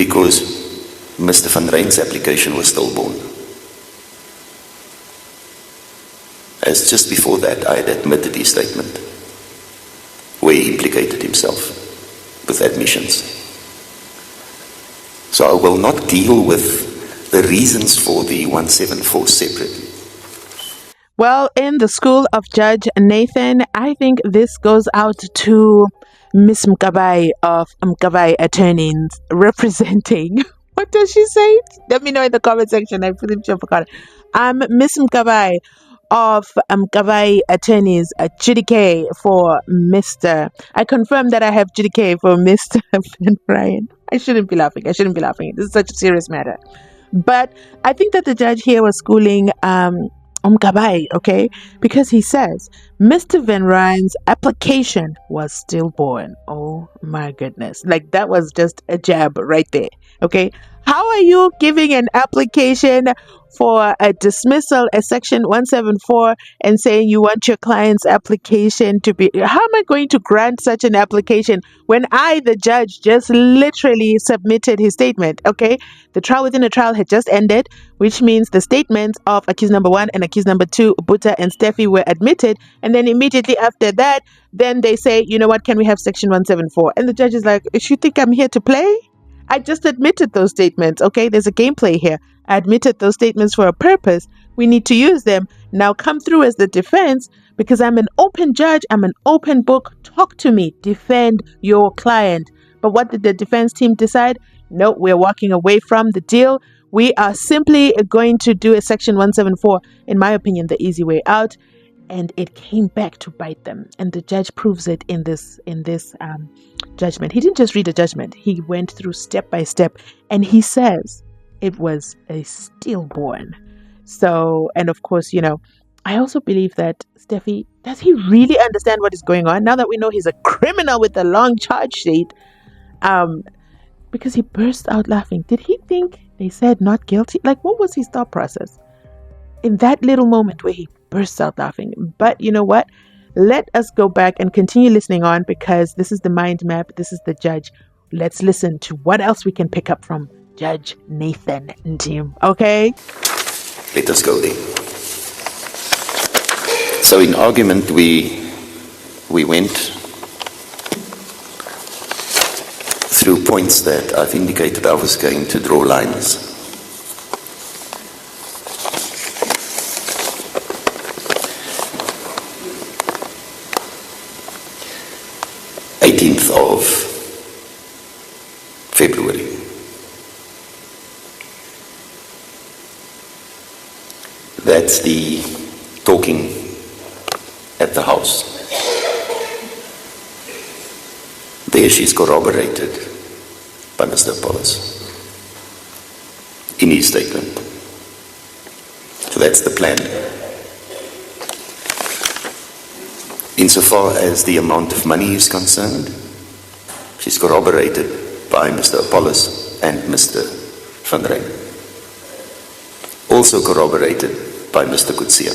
because Mr. Van Ryn's application was stillborn. As just before that, I had admitted his statement, where he implicated himself with admissions. So I will not deal with the reasons for the 174 separately. Well, in the school of Judge Nathan, I think this goes out to Miss Mkabai of Mkabai Attorneys representing. What does she say? Let me know in the comment section. I pretty sure forgot it. Miss Mkabai of Mkabai Attorneys, Judy K for Mr. I confirm that I have Judy K for Mr. Van Ryn. I shouldn't be laughing. This is such a serious matter. But I think that the judge here was schooling Mkabai, okay? Because he says, Mr. Van Ryn's application was stillborn. Oh my goodness. Like, that was just a jab right there, okay? How are you giving an application for a dismissal, a section 174, and saying you want your client's application to be... How am I going to grant such an application when I, the judge, just literally submitted his statement, okay? The trial within a trial had just ended, which means the statements of accused number 1 and accused number 2, Boeta and Steffi, were admitted. And then immediately after that, then they say, you know what, can we have section 174? And the judge is like, you think I'm here to play? I just admitted those statements, okay? There's a gameplay here. I admitted those statements for a purpose. We need to use them. Now come through as the defense, because I'm an open judge. I'm an open book. Talk to me. Defend your client. But what did the defense team decide? No, we're walking away from the deal. We are simply going to do a section 174, in my opinion, the easy way out. And it came back to bite them. And the judge proves it in this judgment. He didn't just read a judgment. He went through step by step. And he says it was a stillborn. So, and of course, you know, I also believe that Steffi, does he really understand what is going on? Now that we know he's a criminal with a long charge sheet, because he burst out laughing. Did he think they said not guilty? Like, what was his thought process in that little moment where he bursts out laughing? But you know what? Let us go back and continue listening on, because this is the mind map. This is the judge. Let's listen to what else we can pick up from Judge Nathan and team. Okay? Let us go there. So in argument, we went through points that I've indicated I was going to draw lines. Of February. That's the talking at the house. There she's corroborated by Mr. Apollos in his statement. So that's the plan. Insofar as the amount of money is concerned, she's corroborated by Mr. Apollos and Mr. Van Ryn. Also corroborated by Mr. Kutsia.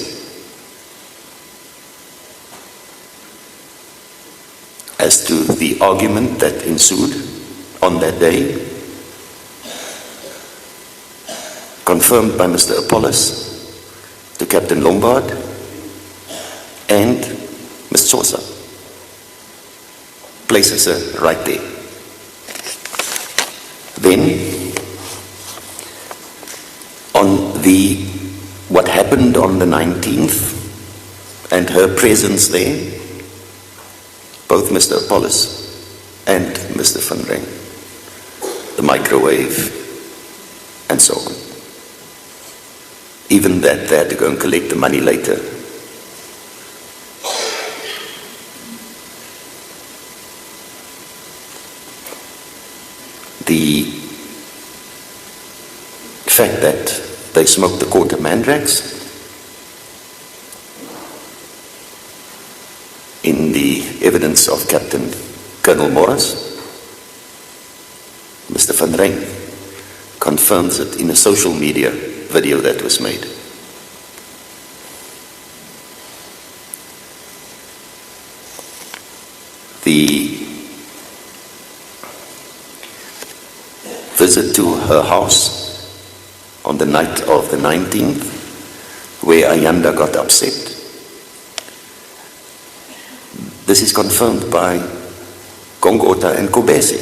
As to the argument that ensued on that day, confirmed by Mr. Apollos to Captain Lombard and Ms. Sosa. Places her right there. Then, on what happened on the 19th and her presence there, both Mr. Apollos and Mr. Van Ryn, the microwave, and so on. Even that they had to go and collect the money later. The fact that they smoked a quarter mandrax in the evidence of Captain Colonel Morris, Mr. Van Ryn confirms it in a social media video that was made. The visit to her house on the night of the 19th, where Ayanda got upset. This is confirmed by Gongota and Kobese,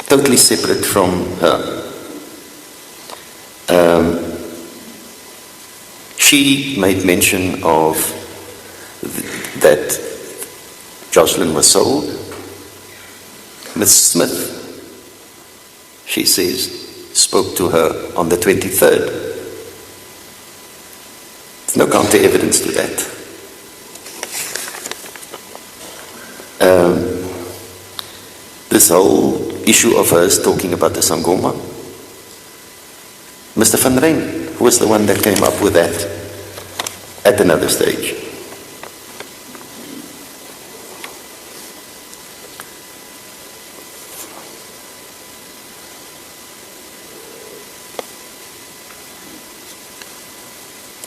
totally separate from her. She made mention of that JOSHLIN was sold. Miss Smith, she says, spoke to her on the 23rd. There's no counter evidence to that. This whole issue of hers talking about the Sangoma, Mr. Van Rijn was the one that came up with that at another stage.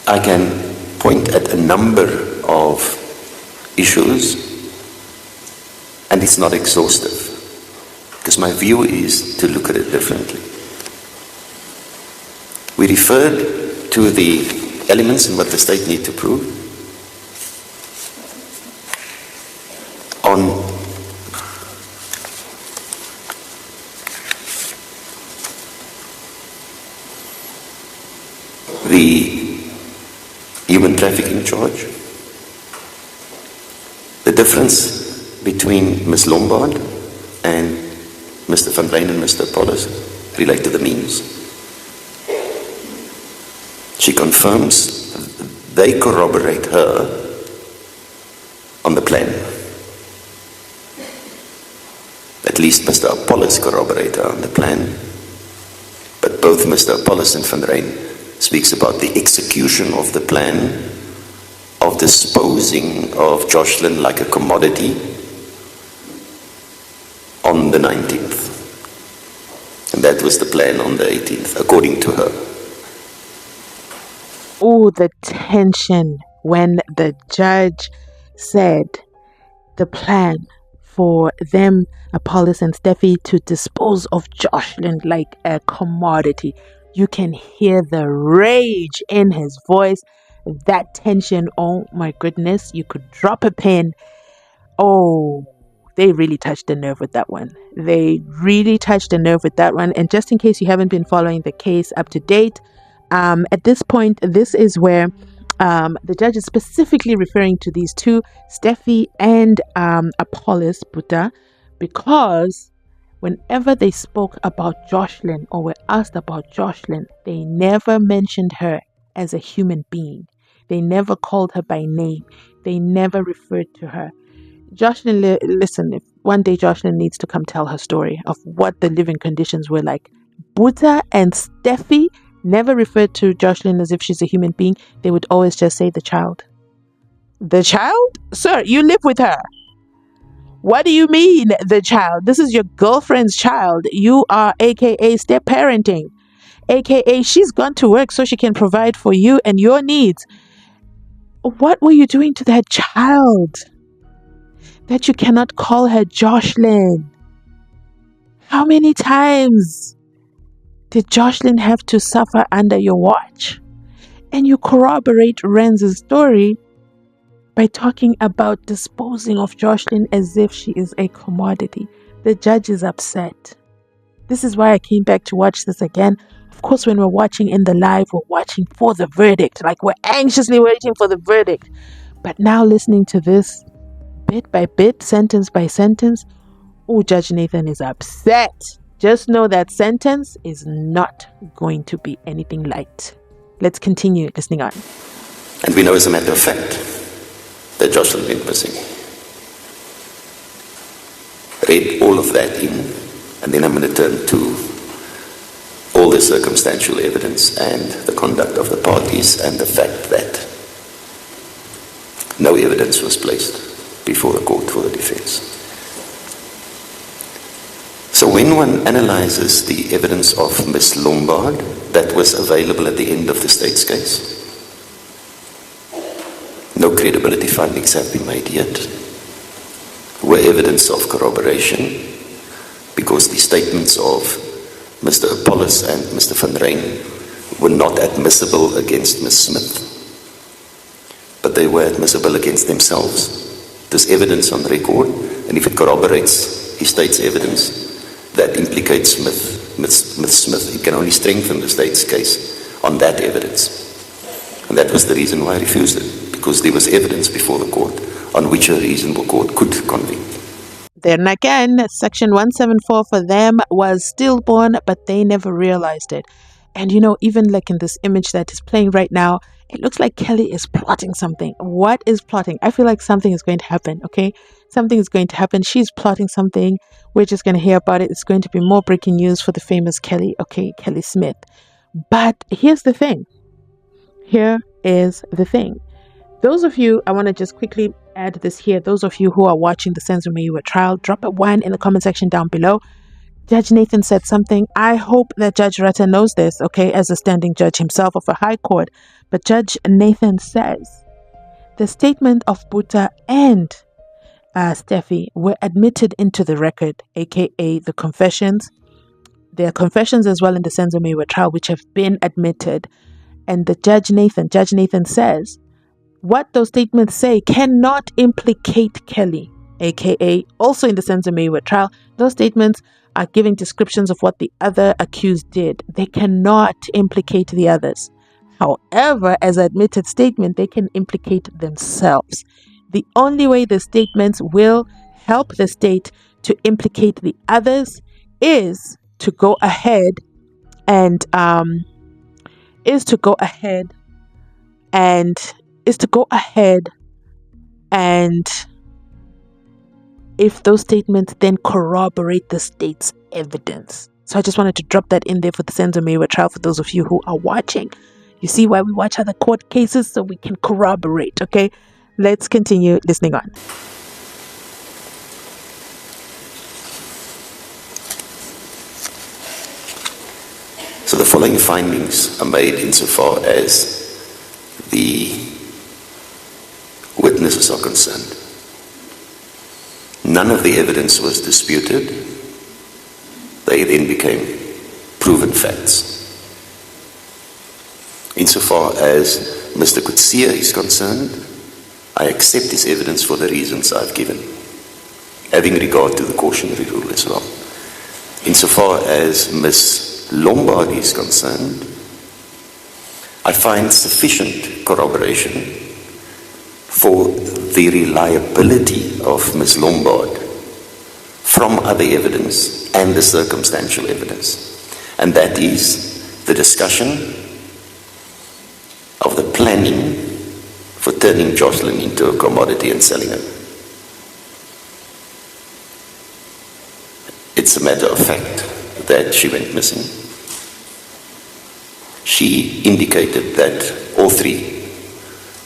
I can point at a number of issues, and it's not exhaustive, because my view is to look at it differently. We referred to the elements and what the state need to prove. On the human trafficking charge, the difference between Ms. Lombard and Mr. Van Rijn and Mr. Polis relate to the means. She confirms they corroborate her on the plan. At least Mr. Apollos corroborate her on the plan. But both Mr. Apollos and Van Rijn speaks about the execution of the plan of disposing of JOSHLIN like a commodity on the 19th. And that was the plan on the 18th, according to her. Oh, the tension when the judge said the plan for them, Apollos and Steffi, to dispose of JOSHLIN like a commodity. You can hear the rage in his voice, that tension. Oh my goodness, you could drop a pin. Oh, they really touched the nerve with that one. They really touched the nerve with that one. And just in case you haven't been following the case up to date, at this point, this is where the judge is specifically referring to these two, Steffi and Apollos Buddha, because whenever they spoke about JOSHLIN or were asked about JOSHLIN, they never mentioned her as a human being. They never called her by name. They never referred to her. JOSHLIN, listen, if one day JOSHLIN needs to come tell her story of what the living conditions were like. Boeta and Steffi never referred to JOSHLIN as if she's a human being. They would always just say the child. The child? Sir, you live with her. What do you mean, the child? This is your girlfriend's child. You are AKA step parenting. AKA she's gone to work so she can provide for you and your needs. What were you doing to that child that you cannot call her JOSHLIN? How many times did JOSHLIN have to suffer under your watch? And you corroborate Renz's story by talking about disposing of JOSHLIN as if she is a commodity. The judge is upset. This is why I came back to watch this again. Of course, when we're watching in the live, we're watching for the verdict. Like, we're anxiously waiting for the verdict. But now listening to this bit by bit, sentence by sentence, oh, Judge Nathan is upset. Just know that sentence is not going to be anything light. Let's continue listening on. And we know, as a matter of fact, that JOSHLIN went missing. Read all of that in, and then I'm going to turn to all the circumstantial evidence and the conduct of the parties and the fact that no evidence was placed before the court for the defense. So when one analyzes the evidence of Ms. Lombard that was available at the end of the state's case, no credibility findings have been made yet. Were evidence of corroboration, because the statements of Mr. Apollos and Mr. Van Ryn were not admissible against Ms. Smith, but they were admissible against themselves. There's evidence on record, and if it corroborates his state's evidence that implicates Ms. Smith, it can only strengthen the state's case on that evidence. And that was the reason why I refused it, because there was evidence before the court on which a reasonable court could convict. Then again, Section 174 for them was stillborn, but they never realized it. And even like in this image that is playing right now, it looks like Kelly is plotting something. What is plotting? I feel like something is going to happen, okay? Something is going to happen. She's plotting something. We're just going to hear about it. It's going to be more breaking news for the famous Kelly, okay? Kelly Smith. But here's the thing. Here is the thing. Those of you, I want to just quickly add this here. Those of you who are watching the Mzansi trial, drop a 1 in the comment section down below. Judge Nathan said something. I hope that Judge Retta knows this, okay, as a standing judge himself of a high court. But Judge Nathan says the statement of Boeta and Steffi were admitted into the record, aka the confessions. There are confessions as well in the Mzansi trial which have been admitted. And the Judge Nathan says what those statements say cannot implicate Kelly, aka also in the Mzansi trial. Those statements are giving descriptions of what the other accused did. They cannot implicate the others. However, as an admitted statement, they can implicate themselves. The only way the statements will help the state to implicate the others is to go ahead and if those statements then corroborate the state's evidence. So I just wanted to drop that in there for the Mzansi trial for those of you who are watching. You see why we watch other court cases, so we can corroborate, okay? Let's continue listening on. So the following findings are made insofar as the witnesses are concerned. None of the evidence was disputed. They then became proven facts. Insofar as Mr. Coetzee is concerned, I accept his evidence for the reasons I've given, having regard to the cautionary rule as well. Insofar as Ms. Lombard is concerned, I find sufficient corroboration for the reliability of Ms. Lombard from other evidence and the circumstantial evidence. And that is the discussion of the planning for turning JOSHLIN into a commodity and selling it. It's a matter of fact that she went missing. She indicated that all three,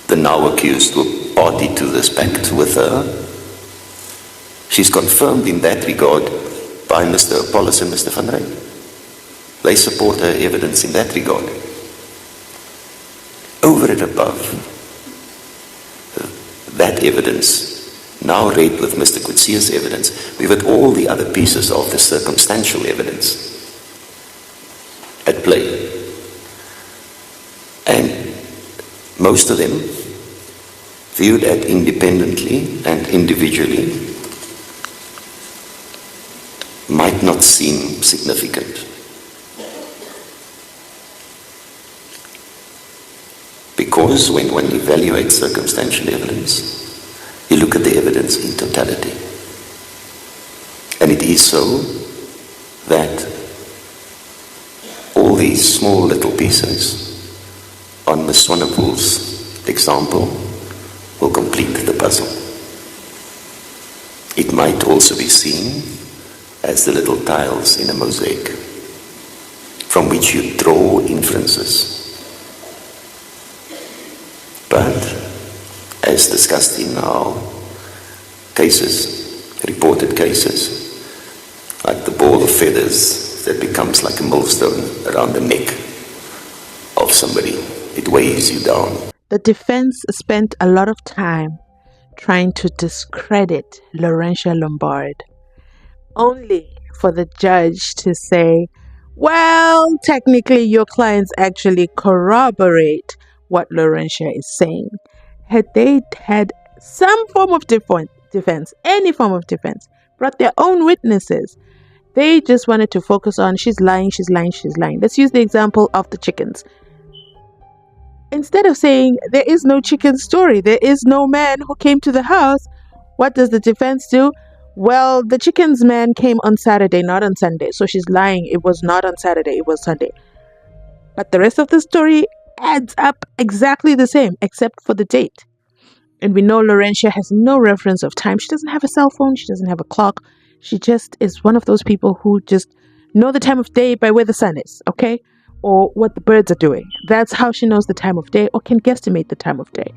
the now accused, were party to this pact with her. She's confirmed in that regard by Mr. Apollos and Mr. Van Ryn. They support her evidence in that regard. Over and above that evidence, now read with Mr. Coetzee's evidence, we've got all the other pieces of the circumstantial evidence at play. And most of them, viewed at independently and individually, might not seem significant. Because when one evaluates circumstantial evidence, you look at the evidence in totality. And it is so that all these small little pieces on Ms. Swanepoel's example will complete the puzzle. It might also be seen as the little tiles in a mosaic from which you draw inferences. But, as discussed in our cases, reported cases, like the ball of feathers that becomes like a millstone around the neck of somebody, it weighs you down. The defense spent a lot of time trying to discredit Laurentia Lombard, only for the judge to say, well, technically your clients actually corroborate what Laurentia is saying. Had they had some form of defense, any form of defense, brought their own witnesses, they just wanted to focus on she's lying, she's lying, she's lying. Let's use the example of the chickens. Instead of saying there is no chicken story, there is no man who came to the house, what does the defense do? Well, the chickens man came on Saturday, not on Sunday. So she's lying. It was not on Saturday, it was Sunday. But the rest of the story adds up exactly the same, except for the date. And we know Laurentia has no reference of time. She doesn't have a cell phone. She doesn't have a clock. She just is one of those people who just know the time of day by where the sun is, okay? Or what the birds are doing. That's how she knows the time of day or can guesstimate the time of day.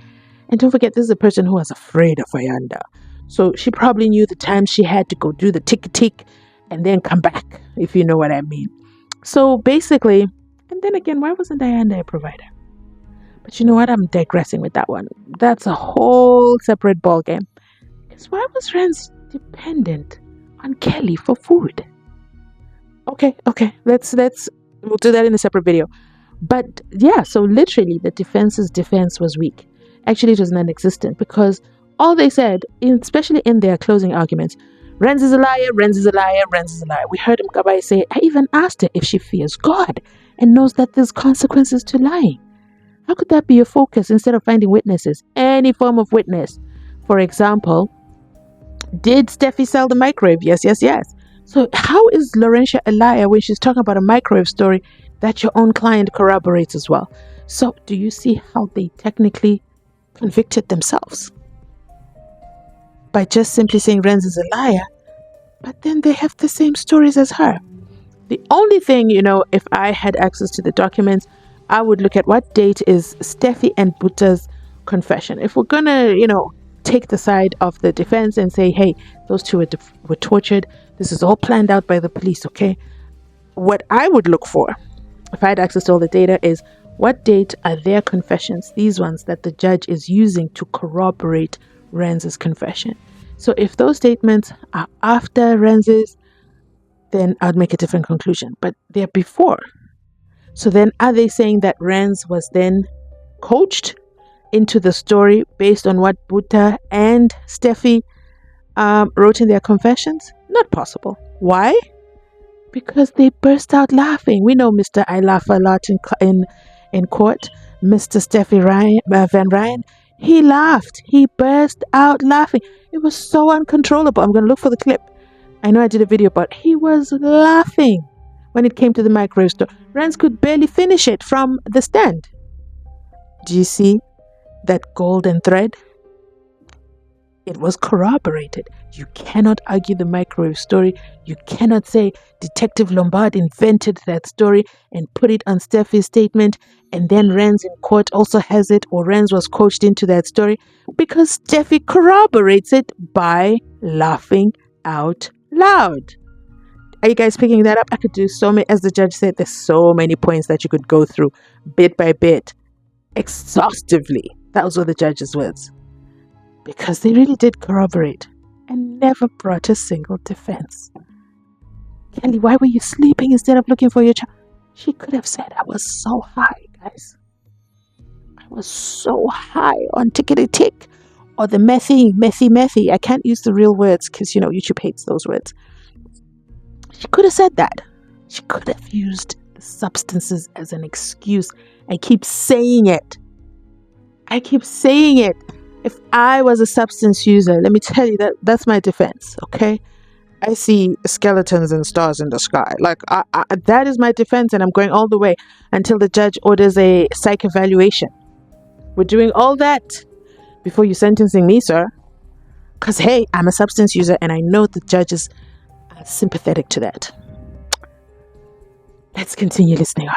And don't forget, this is a person who was afraid of Ayanda. So she probably knew the time she had to go do the tick and then come back, if you know what I mean. So basically, and then again, why wasn't Ayanda a provider? But you know what? I'm digressing with that one. That's a whole separate ballgame. Because why was Rance dependent on Kelly for food? Okay. We'll do that in a separate video. But yeah, so literally the defense's defense was weak. Actually, it was non-existent because all they said, especially in their closing arguments, Renz is a liar, Renz is a liar, Renz is a liar. We heard Mkabayi say, I even asked her if she fears God and knows that there's consequences to lying. How could that be your focus instead of finding witnesses? Any form of witness. For example, did Steffi sell the microwave? Yes. So how is Laurentia a liar when she's talking about a microwave story that your own client corroborates as well? So do you see how they technically convicted themselves? By just simply saying Renz is a liar, but then they have the same stories as her. The only thing, if I had access to the documents, I would look at what date is Steffi and Boeta's confession. If we're gonna, take the side of the defense and say, hey, those two were tortured, this is all planned out by the police, okay? What I would look for, if I had access to all the data, is what date are their confessions, these ones that the judge is using to corroborate Renz's confession. So if those statements are after Renz's, then I'd make a different conclusion. But they're before. So then are they saying that Renz was then coached into the story based on what Boeta and Steffi wrote in their confessions? Not possible. Why? Because they burst out laughing. We know Mr. I laugh a lot in court. Mr. Steffi Van Ryan, he laughed. He burst out laughing. It was so uncontrollable. I'm going to look for the clip. I know I did a video, but he was laughing when it came to the microwave store. Renz could barely finish it from the stand. Do you see that golden thread? It was corroborated. You cannot argue the microwave story. You cannot say Detective Lombard invented that story and put it on Steffi's statement, and then Renz in court also has it, or Renz was coached into that story, because Steffi corroborates it by laughing out loud. Are you guys picking that up? I could do so many, as the judge said, there's so many points that you could go through bit by bit, exhaustively. Those were the judge's words. Because they really did corroborate and never brought a single defense. Kelly, why were you sleeping instead of looking for your child? She could have said, I was so high, guys. I was so high on tickety-tick. Or the methy. I can't use the real words because, YouTube hates those words. She could have said that. She could have used the substances as an excuse. I keep saying it. If I was a substance user, let me tell you that's my defense, okay? I see skeletons and stars in the sky. Like, that is my defense, and I'm going all the way until the judge orders a psych evaluation. We're doing all that before you sentencing me, sir. Because, hey, I'm a substance user, and I know the judges are sympathetic to that. Let's continue listening on.